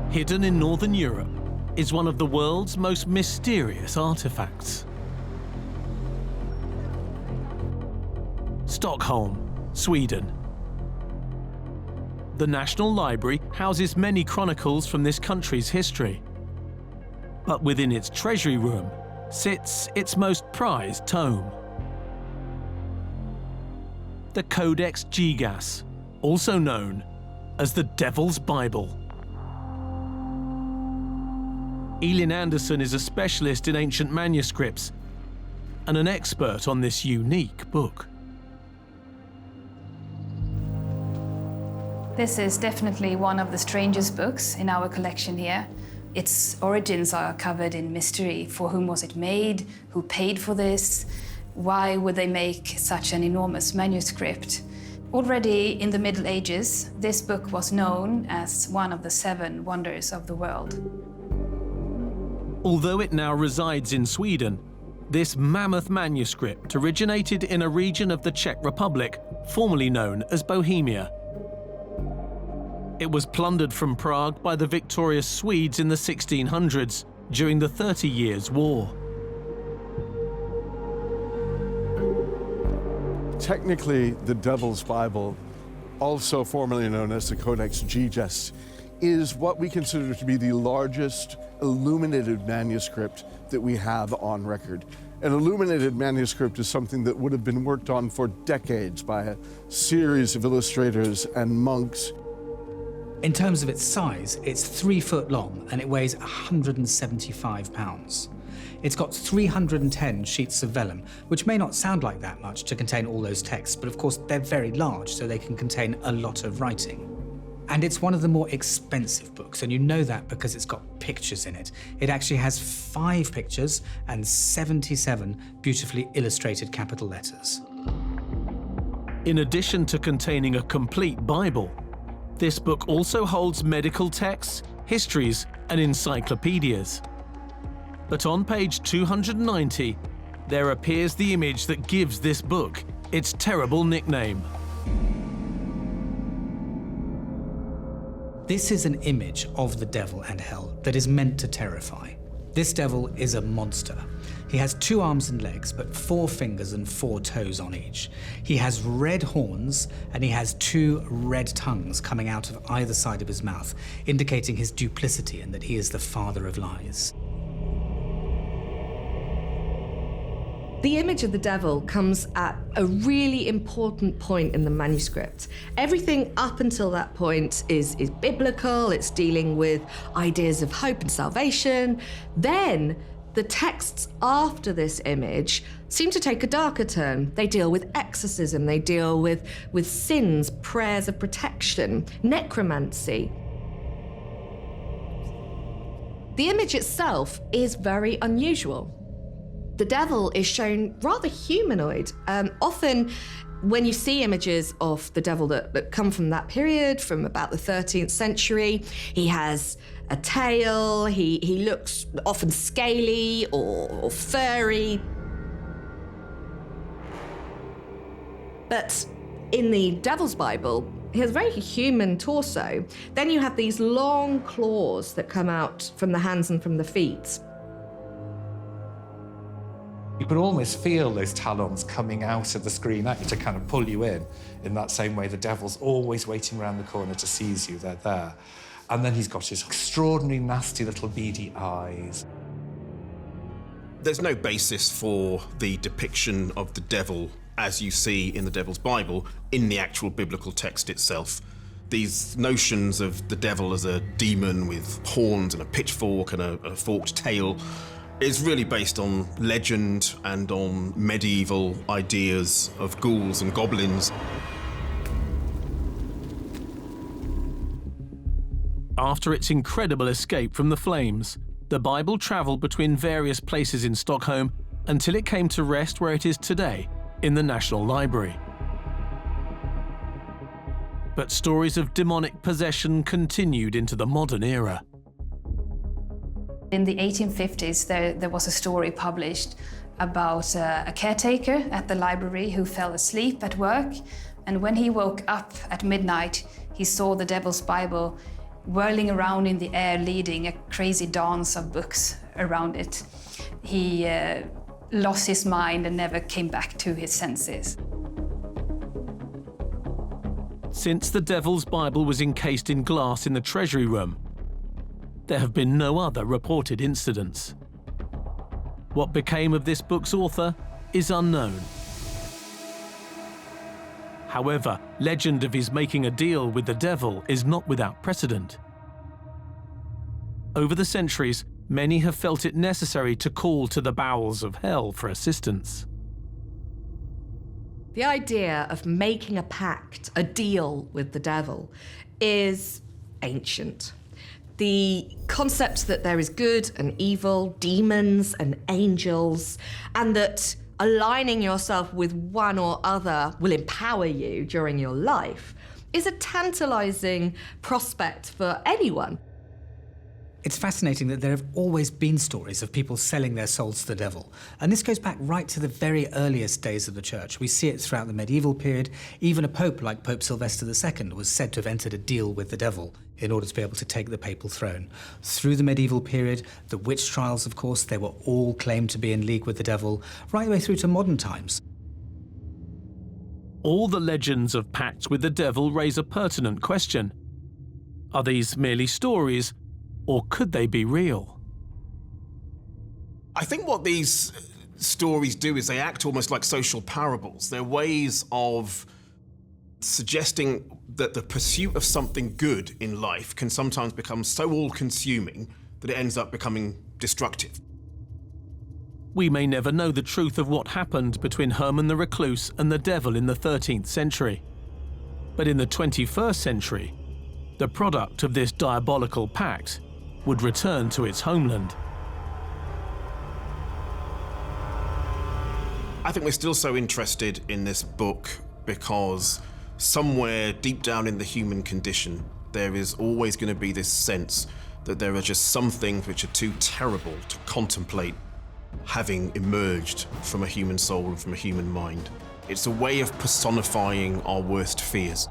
Hidden in Northern Europe is one of the world's most mysterious artifacts. Stockholm, Sweden. The National Library houses many chronicles from this country's history. But within its treasury room sits its most prized tome. The Codex Gigas, also known as the Devil's Bible. Elin Anderson is a specialist in ancient manuscripts and an expert on this unique book. This is definitely one of the strangest books in our collection here. Its origins are covered in mystery. For whom was it made? Who paid for this? Why would they make such an enormous manuscript? Already in the Middle Ages, this book was known as one of the 7 wonders of the world. Although it now resides in Sweden, this mammoth manuscript originated in a region of the Czech Republic, formerly known as Bohemia. It was plundered from Prague by the victorious Swedes in the 1600s during the 30 Years' War. Technically, the Devil's Bible, also formerly known as the Codex Gigas, is what we consider to be the largest illuminated manuscript that we have on record. An illuminated manuscript is something that would have been worked on for decades by a series of illustrators and monks. In terms of its size, it's 3 foot long and it weighs 175 pounds. It's got 310 sheets of vellum, which may not sound like that much to contain all those texts, but of course they're very large, so they can contain a lot of writing. And it's one of the more expensive books, and you know that because it's got pictures in it. It actually has 5 pictures and 77 beautifully illustrated capital letters. In addition to containing a complete Bible, this book also holds medical texts, histories, and encyclopedias. But on page 290, there appears the image that gives this book its terrible nickname. This is an image of the devil and hell that is meant to terrify. This devil is a monster. He has 2 arms and legs, but 4 fingers and 4 toes on each. He has red horns, and he has 2 red tongues coming out of either side of his mouth, indicating his duplicity and that he is the father of lies. The image of the devil comes at a really important point in the manuscript. Everything up until that point is biblical, it's dealing with ideas of hope and salvation. Then the texts after this image seem to take a darker turn. They deal with exorcism, they deal with sins, prayers of protection, necromancy. The image itself is very unusual. The devil is shown rather humanoid. Often when you see images of the devil that come from that period, from about the 13th century, he has a tail, he looks often scaly or furry. But in the Devil's Bible, he has a very human torso. Then you have these long claws that come out from the hands and from the feet. You can almost feel those talons coming out of the screen at you to kind of pull you in that same way the devil's always waiting around the corner to seize you, they're there. And then he's got his extraordinary nasty little beady eyes. There's no basis for the depiction of the devil as you see in the Devil's Bible in the actual biblical text itself. These notions of the devil as a demon with horns and a pitchfork and a forked tail is really based on legend and on medieval ideas of ghouls and goblins. After its incredible escape from the flames, the Bible travelled between various places in Stockholm until it came to rest where it is today, in the National Library. But stories of demonic possession continued into the modern era. In the 1850s, there was a story published about a caretaker at the library who fell asleep at work, and when he woke up at midnight, he saw the Devil's Bible whirling around in the air, leading a crazy dance of books around it. He lost his mind and never came back to his senses. Since the Devil's Bible was encased in glass in the treasury room, there have been no other reported incidents. What became of this book's author is unknown. However, legend of his making a deal with the devil is not without precedent. Over the centuries, many have felt it necessary to call to the bowels of hell for assistance. The idea of making a pact, a deal with the devil, is ancient. The concept that there is good and evil, demons and angels, and that aligning yourself with one or other will empower you during your life is a tantalizing prospect for anyone. It's fascinating that there have always been stories of people selling their souls to the devil. And this goes back right to the very earliest days of the church. We see it throughout the medieval period. Even a pope like Pope Sylvester II was said to have entered a deal with the devil in order to be able to take the papal throne. Through the medieval period, the witch trials, of course, they were all claimed to be in league with the devil, right the way through to modern times. All the legends of pacts with the devil raise a pertinent question. Are these merely stories, or could they be real? I think what these stories do is they act almost like social parables. They're ways of suggesting that the pursuit of something good in life can sometimes become so all-consuming that it ends up becoming destructive. We may never know the truth of what happened between Herman the Recluse and the devil in the 13th century. But in the 21st century, the product of this diabolical pact would return to its homeland. I think we're still so interested in this book because somewhere deep down in the human condition, there is always going to be this sense that there are just some things which are too terrible to contemplate having emerged from a human soul and from a human mind. It's a way of personifying our worst fears.